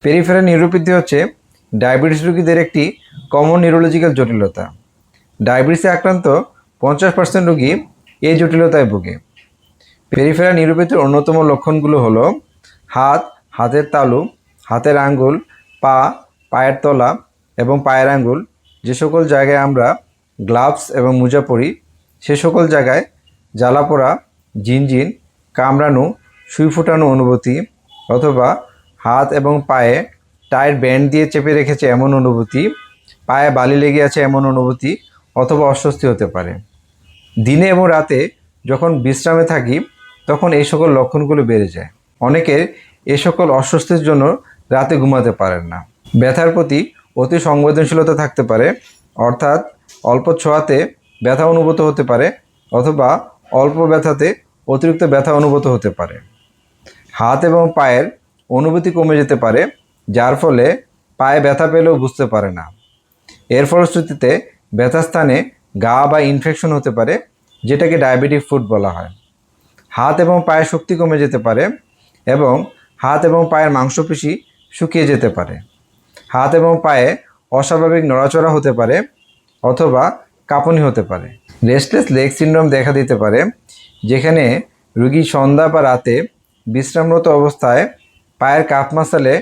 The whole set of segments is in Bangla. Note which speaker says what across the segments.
Speaker 1: পেরিফেরাল নিউরোপ্যাথি হচ্ছে ডায়াবেটিস রোগীদের একটি কমন নিউরোলজিক্যাল জটিলতা। ডায়াবেটিসে আক্রান্ত 50% রোগী এই জটিলতায় ভোগে। পেরিফেরাল নিউরোপ্যাথির অন্যতম লক্ষণগুলো হলো হাত, হাতের তালু, হাতের আঙ্গুল, পা, পায়ের তলা এবং পায়ের আঙ্গুল, যে সকল জায়গায় আমরা গ্লাভস এবং মোজা পরি সে সকল জায়গায় জ্বালাপোড়া, ঝিনঝিন, কামড়ানো, সুই ফোটানো অনুভূতি, অথবা হাত এবং পায়ে টায়ার ব্যান্ড দিয়ে চেপে রেখেছে এমন অনুভূতি, পায়ে বালি লেগে আছে এমন অনুভূতি, অথবা অস্বস্তি হতে পারে। দিনে এবং রাতে যখন বিশ্রামে থাকি তখন এই সকল লক্ষণগুলো বেড়ে যায়। অনেকের এই সকল অস্বস্তির জন্য রাতে ঘুমাতে পারেন না। ব্যথার প্রতি অতি সংবেদনশীলতা থাকতে পারে, অর্থাৎ অল্প ছোঁয়াতে ব্যথা অনুভূত হতে পারে অথবা অল্প ব্যথাতে অতিরিক্ত ব্যথা অনুভূত হতে পারে। হাত এবং পায়ের অনুভূতি কমে যেতে পারে, যার ফলে পায়ে ব্যথা পেলেও বুঝতে পারে না। এর ফলশ্রুতিতে ব্যথা স্থানে ঘা বা ইনফেকশন হতে পারে, যেটাকে ডায়াবেটিক ফুট বলা হয়। হাত এবং পায়ের শক্তি কমে যেতে পারে এবং হাত এবং পায়ের মাংসপেশি শুকিয়ে যেতে পারে। হাত এবং পায়ে অস্বাভাবিক নড়াচড়া হতে পারে অথবা কাঁপুনি হতে পারে। রেস্টলেস লেগ সিনড্রোম দেখা দিতে পারে, যেখানে রোগী সন্ধ্যা বা রাতে বিশ্রামরত অবস্থায় পায়ের কাফ মাসলে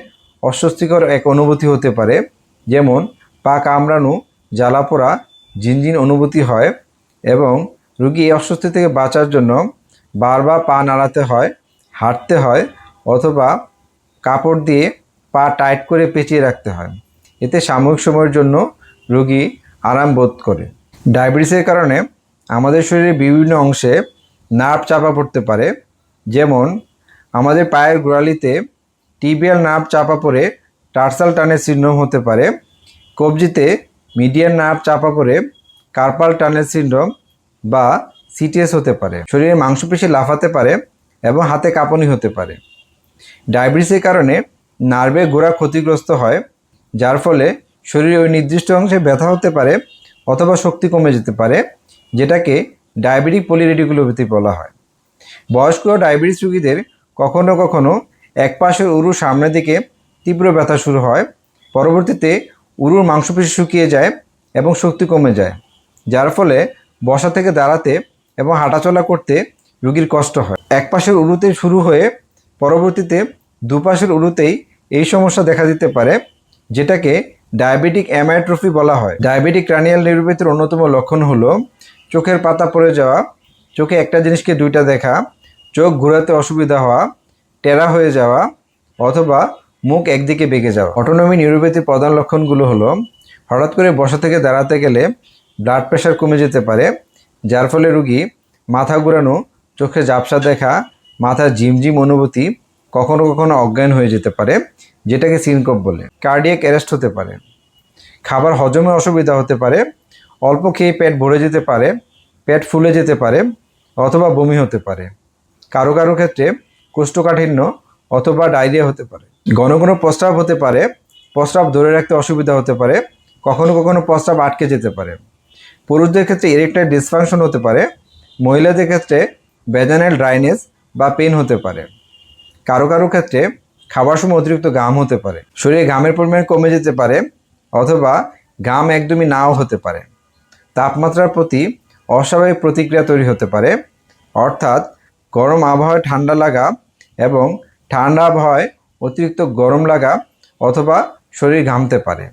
Speaker 1: অস্বস্তিকর এক অনুভূতি হতে পারে, যেমন পা কামড়ানো, জ্বালাপোড়া, ঝিনঝিন অনুভূতি হয় এবং রোগী এই অস্বস্তি থেকে বাঁচার জন্য বারবার পা নাড়াতে হয়, হাঁটতে হয় অথবা কাপড় দিয়ে পা টাইট করে পেঁচিয়ে রাখতে হয়। এতে সাময়িক সময়ের জন্য রোগী আরাম বোধ করে। ডায়াবেটিসের কারণে আমাদের শরীরের বিভিন্ন অংশে নার্ভ চাপা পড়তে পারে, যেমন আমাদের পায়ের গোড়ালিতে টিবিয়াল নার্ভ চাপা পড়ে টার্সাল টানেল সিনড্রোম হতে পারে। কবজিতে মিডিয়ান নার্ভ চাপা পড়ে কার্পাল টানেল সিনড্রোম বা সিটিএস হতে পারে। শরীরের মাংসপেশি লাফাতে পারে এবং হাতে কাঁপুনি হতে পারে। ডায়াবেটিসের কারণে নার্ভের গোড়া ক্ষতিগ্রস্ত হয়, যার ফলে শরীরের ওই নির্দিষ্ট অংশে ব্যথা হতে পারে অথবা শক্তি কমে যেতে পারে, যেটাকে ডায়াবেটিক পলিরেডিকুলোপ্যাথি বলা হয়। বয়স্ক ডায়াবেটিস রোগীদের কখনো কখনো এক পাশের উরুর সামনের দিকে তীব্র ব্যথা শুরু হয়, পরবর্তীতে উরুর মাংসপেশি শুকিয়ে যায় এবং শক্তি কমে যায়, যার ফলে বসা থেকে দাঁড়াতে এবং হাঁটাচলা করতে রোগীর কষ্ট হয়। এক পাশের উরুতে শুরু হয়ে পরবর্তীতে দুপাশের উরুতেই এই সমস্যা দেখা দিতে পারে, যেটাকে ডায়াবেটিক অ্যামায়োট্রফি বলা হয়। ডায়াবেটিক ক্রানিয়াল নিউরোপ্যাথির অন্যতম লক্ষণ হলো চোখের পাতা পড়ে যাওয়া, চোখে একটা জিনিসকে দুইটা দেখা, চোখ ঘোরাতে অসুবিধা হওয়া, টেরা হয়ে যাওয়া অথবা মুখ একদিকে বেঁকে যাওয়া। অটোনমি নিউরোপ্যাথির প্রধান লক্ষণগুলো হলো হঠাৎ করে বসা থেকে দাঁড়াতে গেলে ব্লাড প্রেশার কমে যেতে পারে, যার ফলে রোগী মাথা ঘোরানো, চোখে ঝাপসা দেখা, মাথার ঝিমঝিম অনুভূতি, কখনো কখনো অজ্ঞান হয়ে যেতে পারে, যেটাকে সিনকোপ বলে। কার্ডিয়াক অ্যারেস্ট হতে পারে। খাবার হজমে অসুবিধা হতে পারে, অল্প খেয়ে পেট ভরে যেতে পারে, পেট ফুলে যেতে পারে অথবা বমি হতে পারে। কারো কারো ক্ষেত্রে কোষ্ঠকাঠিন্য অথবা ডায়রিয়া হতে পারে। ঘন ঘন প্রস্রাব হতে পারে, প্রস্রাব ধরে রাখতে অসুবিধা হতে পারে, কখনো কখনো প্রস্রাব আটকে যেতে পারে। পুরুষদের ক্ষেত্রে ইরেকটাইল ডিসফাংশন হতে পারে, মহিলাদের ক্ষেত্রে ভ্যাজানাল ড্রাইনেস বা পেন হতে পারে। কারো কারো ক্ষেত্রে খাবার সময় অতিরিক্ত ঘাম হতে পারে। শরীরে ঘামের পরিমাণ কমে যেতে পারে অথবা ঘাম একদমই নাও হতে পারে। তাপমাত্রার প্রতি অস্বাভাবিক প্রতিক্রিয়া তৈরি হতে পারে, অর্থাৎ গরম আবহাওয়ায় ঠান্ডা লাগা এবং ঠান্ডা আবহাওয়ায় অতিরিক্ত গরম লাগা অথবা শরীর ঘামতে পারে।